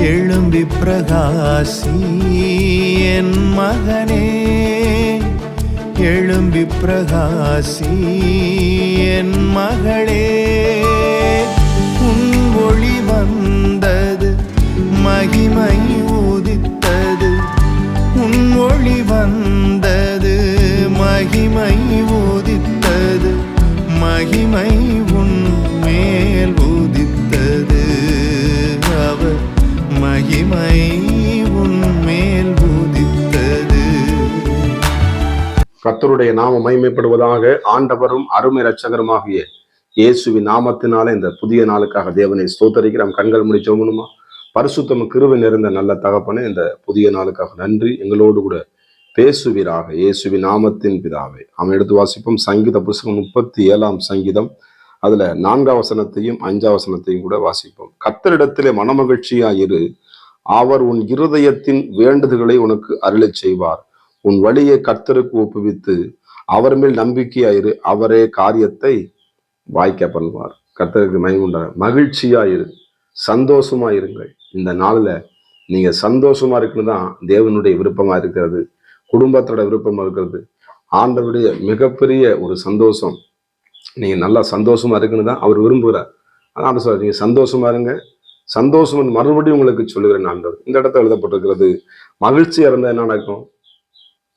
எழும்பி பிரகாசி என் மகனே, எழும்பி பிரகாசி என் மகளே. உன் ஒளி வந்தது, மகிமை உதித்தது. உன் ஒளி வந்தது, மகிமை உதித்தது. மகிமை உன் மேல் உதித்தது. அவர் மகிமை உன் மேல் உதித்தது. கர்த்தருடைய நாமம் மகிமைப்படுவதாக. ஆண்டவரும் அருமை இரட்சகருமாகிய இயேசுவின் நாமத்தினால இந்த புதிய நாளுக்காக தேவனை ஸ்தோத்தரிக்கிறோம். கண்கள் மூடி ஜெபம். பரிசுத்தம் கிருபை நிறைந்த நல்ல தகப்பனே, இந்த புதிய நாளுக்காக நன்றி. எங்களோடு கூட பேசுவீராக இயேசுவின் நாமத்தின் பிதாவே. அவன் எடுத்து வாசிப்போம். சங்கீத புஸ்தகம் 37ஆம் சங்கீதம், அதுல 4ஆம் வசனத்தையும் 5ஆம் வசனத்தையும் கூட வாசிப்போம். கர்த்தரிடத்திலே மனமகிழ்ச்சியாயிரு, அவர் உன் இருதயத்தின் வேண்டுதல்களை உனக்கு அருளச் செய்வார். உன் வழியை கர்த்தருக்கு ஒப்புவித்து அவர் மேல் நம்பிக்கையாயிரு, அவரே காரியத்தை வாய்க்க பண்ணுவார். கர்த்தருக்கு மகிமை. மகிழ்ச்சியாயிரு, சந்தோஷமா இருங்கள். இந்த நாள்ல நீங்க சந்தோஷமா இருக்குன்னு தான் தேவனுடைய விருப்பமா இருக்கிறது, குடும்பத்தோட விருப்பமா இருக்கிறது. ஆண்டவருடைய மிகப்பெரிய ஒரு சந்தோஷம். நீங்க நல்லா சந்தோஷமா இருக்குன்னு தான் அவர் விரும்புகிறார். அதான் சொல்ற, நீங்க சந்தோஷமா இருங்க. சந்தோஷம் மறுபடியும் உங்களுக்கு சொல்லுகிறேன் ஆண்டவர். இந்த இடத்துல எழுதப்பட்டிருக்கிறது. மகிழ்ச்சியா இருந்தா என்ன நடக்கும்?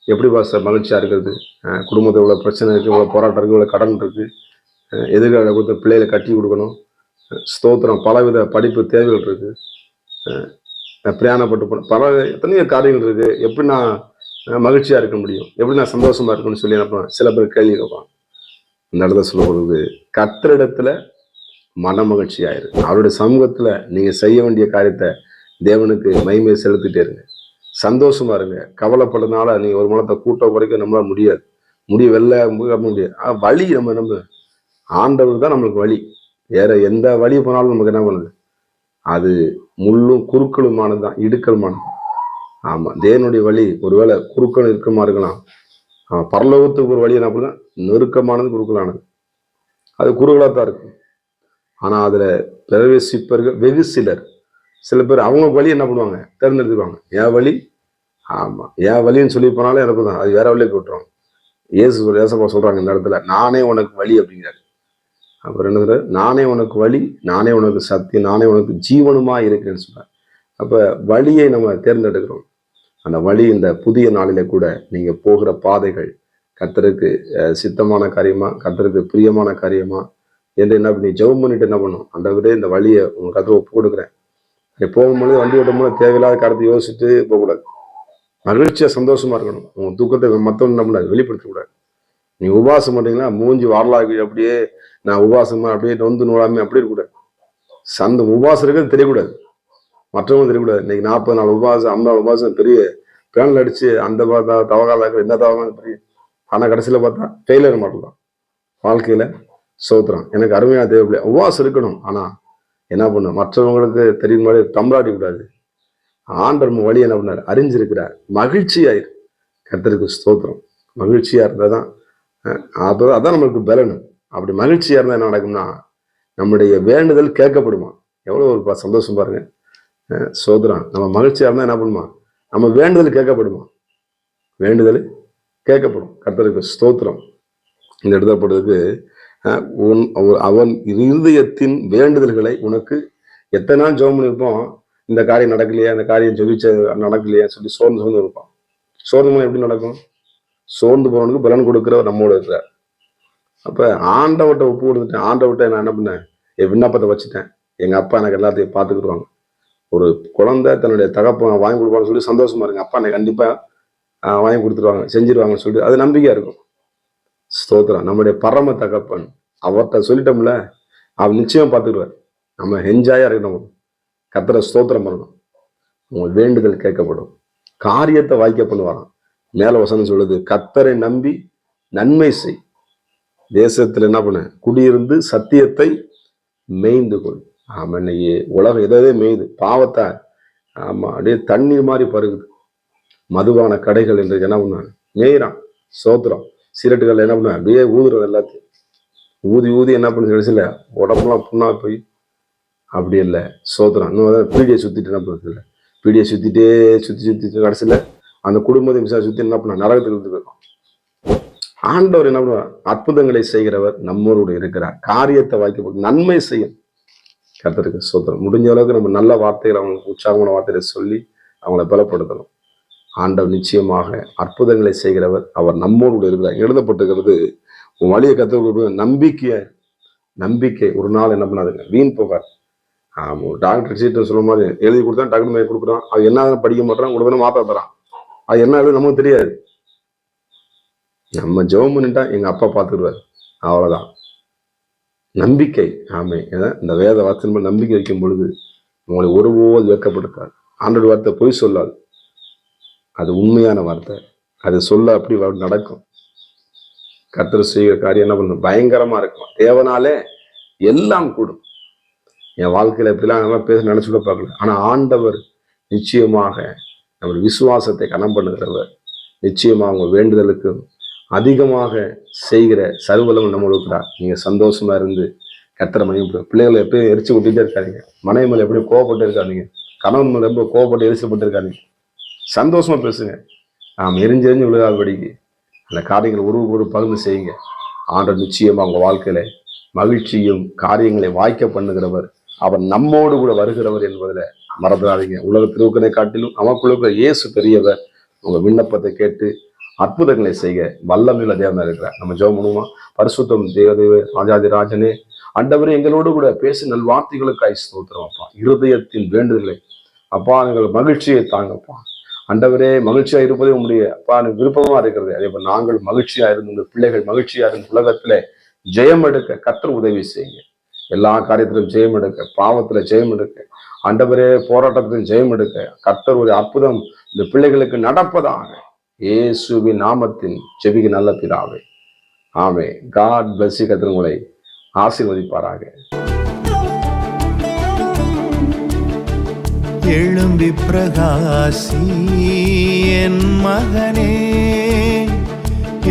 எப்படி பாச மகிழ்ச்சியா இருக்கிறது? குடும்பத்தில் இவ்வளவு பிரச்சனை இருக்கு, இவ்வளவு போராட்டம் இருக்கு, இவ்வளவு கடன் இருக்கு, எதிர்கால கொடுத்த பிள்ளைகளை கட்டி கொடுக்கணும், ஸ்தோத்திரம், பலவித படிப்பு தேவைகள் இருக்கு, பிரயாணப்பட்டு போன பல எத்தனையோ காரியங்கள் இருக்கு. எப்படி நான் மகிழ்ச்சியா இருக்க முடியும்? எப்படி நான் சந்தோஷமா இருக்குன்னு சொல்லி என்ன சில பேர் கேள்வி கேட்பாங்க. இந்த இடத்துல சொல்லும்போது கர்த்தரிடத்துல மன மகிழ்ச்சி ஆயிரு. அவருடைய சமூகத்துல நீங்க செய்ய வேண்டிய காரியத்தை தேவனுக்கு மகிமையை செலுத்திட்டே இருங்க. சந்தோஷமா இருங்க. கவலைப்படுறதுனால நீங்க ஒரு மனத்தை கூட்ட குறைக்க நம்மளால முடியாது. வெளில முடியாது. வழி நம்ம ஆண்டவர் தான் நம்மளுக்கு வழி. வேற எந்த வழி போனாலும் நமக்கு என்ன பண்ணுது? அது முள்ளும் குறுக்களுமானது தான், இடுக்கலுமானது. ஆமா, தேவனுடைய வழி ஒருவேளை குறுக்கள் இறுக்கமா இருக்கலாம். பரலோகத்துக்கு ஒரு வழி என்ன அப்படின்னா நெருக்கமானது, குறுக்கலானது. அது குறுகளாக தான் இருக்கும். ஆனா அதுல பிரவேசிப்பர்கள் வெகு சிலர். சில பேர் அவங்க வழி என்ன பண்ணுவாங்க? தேர்ந்தெடுத்துக்குவாங்க. என் வழி, ஆமா என் வழின்னு சொல்லி போனாலே எனக்கு தான் அது வேற வழியை போட்டுருவாங்க. ஏசப்பா சொல்றாங்க இந்த இடத்துல, நானே உனக்கு வழி அப்படிங்கிறாரு. அப்புறம் என்ன, நானே உனக்கு வழி, நானே உனக்கு சத்தியம், நானே உனக்கு ஜீவனுமா இருக்கேன்னு சொல்றேன். அப்ப வழியை நம்ம தேர்ந்தெடுக்கிறோம். அந்த வழி இந்த புதிய நாளில கூட நீங்க போகிற பாதைகள் கர்த்தருக்கு சித்தமான காரியமா, கர்த்தருக்கு பிரியமான காரியமா என்று என்ன பண்ணி ஜெபம் பண்ணிட்டு என்ன பண்ணும்? ஆண்டவரே, இந்த வழியை உங்க கர்த்தரை ஒப்பு கொடுக்குறேன். போகும்போது வண்டி ஓட்டும் போது தேவையில்லாத காரியத்தை யோசிச்சுட்டு போகக்கூடாது. மகிழ்ச்சியா சந்தோஷமா இருக்கணும். உங்க தூக்கத்தை மற்றவங்க என்ன பண்ணாது, வெளிப்படுத்தக்கூடாது. நீங்க உபவாசம் பண்றீங்களா, மூஞ்சி வரலாகி அப்படியே நான் உபவாசமா அப்படியே நொந்து நூலாமே அப்படி இருக்கக்கூடாது. உபவாசம் இருக்கிறது தெரியக்கூடாது, மற்றவங்க தெரியக்கூடாது. இன்னைக்கு 40 நாள் உபவாசம், 50 நாள் உபவாசம், பெரிய பேனல் அடிச்சு அந்த பார்த்தா தவகால இருக்கிற எந்த தவகாலும் பெரிய. ஆனா கடைசியில பார்த்தா ஃபெயிலியர் மாட்டலாம் வாழ்க்கையில. சோத்திரம், எனக்கு அருமையா தேவைப்பட உபவாசம் இருக்கணும். ஆனா என்ன பண்ணும்? மற்றவங்களுக்கு தெரியும் மாதிரி தம்ராடி கூடாது. ஆண்டர் வழி என்ன பண்ணார்? அறிஞ்சிருக்கிறார். மகிழ்ச்சியாயிரு. கர்த்தருக்கு ஸ்தோத்திரம். மகிழ்ச்சியா இருந்தாதான் அதான் நம்மளுக்கு பலன். அப்படி மகிழ்ச்சியா இருந்தா என்ன நடக்கும்னா, நம்முடைய வேண்டுதல் கேட்கப்படுமா? எவ்வளவு ஒரு சந்தோஷம் பாருங்க. சோதரம், நம்ம மகிழ்ச்சியா இருந்தா என்ன பண்ணுமா? நம்ம வேண்டுதல் கேட்கப்படுமா? வேண்டுதல் கேட்கப்படும். கர்த்தருக்கு ஸ்தோத்திரம். இந்த இடத்தப்படுறதுக்கு அவன் இருதயத்தின் வேண்டுதல்களை உனக்கு எத்தனை நாள் ஜெபம் பண்ணிருப்போம், இந்த காரியம் நடக்கலையா, இந்த காரியம் ஜெபிச்ச நடக்கலையா சொல்லி சோர்ந்து இருப்பான். சோர்ந்து போன எப்படி நடக்கும்? சோர்ந்து போனவனுக்கு பலன் கொடுக்கிறவர் நம்மோட இருக்கிறார். அப்ப ஆண்டவட்ட ஒப்பு கொடுத்துட்டேன். ஆண்டவட்ட நான் என்ன பண்ணேன்? என் விண்ணப்பத்தை வச்சுட்டேன். எங்க அப்பா எனக்கு எல்லாத்தையும் பார்த்துக்கிடுவாங்க. ஒரு குழந்தை தன்னுடைய தகப்பன் வாங்கி கொடுப்பான்னு சொல்லி சந்தோஷமா இருக்கு. அப்பா எனக்கு கண்டிப்பா வாங்கி கொடுத்துருவாங்க, செஞ்சிருவாங்கன்னு சொல்லிட்டு அது நம்பிக்கையா இருக்கும். ஸ்தோத்திரம். நம்முடைய பரம தகப்பன், அவர்கிட்ட சொல்லிட்டோம்ல, அவர் நிச்சயம் பார்த்துக்குவார். நம்ம என்ஜாயா இருக்கணும். கர்த்தரை ஸ்தோத்திரம் பண்ணணும். உங்க வேண்டுதல் கேட்கப்படும். காரியத்தை வாய்க்க பண்ணுவாராம். மேல வசனம் சொல்லுது, கர்த்தரை நம்பி நன்மை செய், தேசத்துல என்ன பண்ண குடியிருந்து சத்தியத்தை மேய்ந்து கொள். ஆமா, இன்னைக்கு உலகம் எதே மேய்து, பாவத்தை ஆமா அப்படியே தண்ணீர் மாதிரி பருகுது. மதுவான கடைகள் என்று என்ன பண்ணாங்க? மேய்றான். சோத்திரம். சிரட்டுகள் என்ன பண்ண அப்படியே ஊதுறது, எல்லாத்தையும் ஊதி ஊதி என்ன பண்ணு கடைசியில உடம்புலாம் புண்ணா போய் அப்படி இல்லை, சோதரம். இன்னும் பீடியை சுத்திட்டு என்ன பண்ணுறது இல்லை, பீடியை சுத்தி கடைசியில் அந்த குடும்பத்தை சுத்தி என்ன பண்ண நரகத்துக்கு போயிருக்கோம். ஆண்டவர் என்ன பண்ணுவார்? அற்புதங்களை செய்கிறவர் நம்மோடு இருக்கிறார். காரியத்தை வாய்க்க நன்மை செய்யும். கர்த்தருக்கு சோதரம். முடிஞ்ச அளவுக்கு நம்ம நல்ல வார்த்தைகளை அவங்களுக்கு உற்சாகமான வார்த்தைகளை சொல்லி அவங்கள பலப்படுத்தணும். ஆண்டவர் நிச்சயமாக அற்புதங்களை செய்கிறவர், அவர் நம்மோடு இருக்கிறார். எழுதப்பட்டிருக்கிறது, உன் வழியை கற்றுக் நம்பிக்கை ஒரு நாள் என்ன பண்ணாதுங்க, வீண் போகாது. டாக்டர் சீட்டு சொல்ல மாதிரி எழுதி கொடுத்தா டாக்டர் மாதிரி கொடுக்குறான், அது என்ன படிக்க மாட்டான், உடனே மாற்ற தரான், அது என்ன எழுது நமக்கு தெரியாது. நம்ம ஜெபம் பண்ணிட்டா எங்க அப்பா பார்த்துருவார், அவ்வளவுதான். நம்பிக்கை. ஆமே, இந்த வேத வார்த்தை நம்பிக்கை வைக்கும் பொழுது உங்களை ஒருபோது வெட்கப்படுத்தாது. ஆண்டோட வார்த்தை பொய் சொல்லாது, அது உண்மையான வார்த்தை. அது சொல்ல அப்படி நடக்கும். கர்த்தர் செய்கிற காரியம் என்ன பண்ணும்? பயங்கரமா இருக்கும். தேவனாலே எல்லாம் கூடும். என் வாழ்க்கையில எப்படிலாம் பேச நினைச்சு கூட பார்க்கல. ஆனா ஆண்டவர் நிச்சயமாக நம்ம விசுவாசத்தை கனம் பண்ணுகிறவர். நிச்சயமாக உங்க வேண்டுதலுக்கு அதிகமாக செய்கிற சர்வலம் நம்ம இருக்கிறார். நீங்க சந்தோஷமா இருந்து கர்த்தரை மகிமைப்படுங்க. பிள்ளைகளை எப்பயும் எரிச்சு விட்டுட்டே இருக்காதீங்க. மனைவி மேல எப்படி கோவப்பட்டு இருக்காதீங்க. கணவன் மேல ரொம்ப கோவப்பட்டு எரிச்சப்பட்டு இருக்காதீங்க. சந்தோஷமா பேசுங்க. எரிஞ்செறிஞ்சு விழுகாதபடிக்கு அந்த காரியங்களை ஒரு பகிர்ந்து செய்யுங்க. ஆண்டவர் நிச்சயமா உங்க வாழ்க்கையில மகிழ்ச்சியும் காரியங்களை வாய்க்க பண்ணுகிறவர். அவர் நம்மோடு கூட வருகிறவர் என்பதில் மறந்துடாதீங்க. உலகத்திற்கனை காட்டிலும் நமக்குள்ள இயேசு பெரியவர். உங்க விண்ணப்பத்தை கேட்டு அற்புதங்களை செய்ய வல்லமையுள்ள தேவனா இருக்கிறார். நம்ம ஜெபம் பண்ணுவோமா? பரிசுத்தம் தேவதேவ ராஜாதி ராஜனே, ஆண்டவரே எங்களோடு கூட பேசி நல்வார்த்தைகளுக்காய் ஸ்தோத்திரம் அப்பா. இருதயத்தின் வேண்டுதலை அப்பா, நீங்கள் மகிழ்ச்சியை தாங்கப்பா. ஆண்டவரே, மகிழ்ச்சியா இருப்பதே உங்களுடைய அப்பா விருப்பமா இருக்கிறது. அதே போல் நாங்கள் மகிழ்ச்சியா இருந்து உங்கள் பிள்ளைகள் மகிழ்ச்சியா இருந்து உலகத்துல ஜெயம் எடுக்க கர்த்தர் உதவி செய்யுங்க. எல்லா காரியத்திலும் ஜெயம் எடுக்க, பாவத்துல ஜெயம் எடுக்க, ஆண்டவரே போராட்டத்திலும் ஜெயம் எடுக்க கர்த்தர் ஒரு அற்புதம் இந்த பிள்ளைகளுக்கு நடப்பதாக இயேசுவின் நாமத்தின் ஜெபிக்க நல்ல பிதாவே, ஆமே. God bless you. கர்த்தர் உங்களை ஆசீர்வதிப்பாராக. எழும்பி பிரகாசி என் மகனே,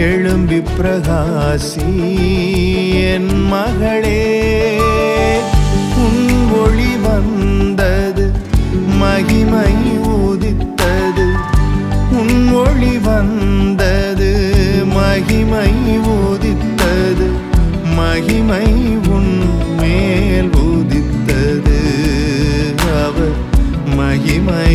எழும்பி பிரகாசி என் மகளே. உன் ஒளி வந்தது, மகிமை உதித்தது. உன் ஒளி வந்தது, மகிமை உதித்தது. மகிமை உன் மேல் உதித்தது. அவர் மகிமை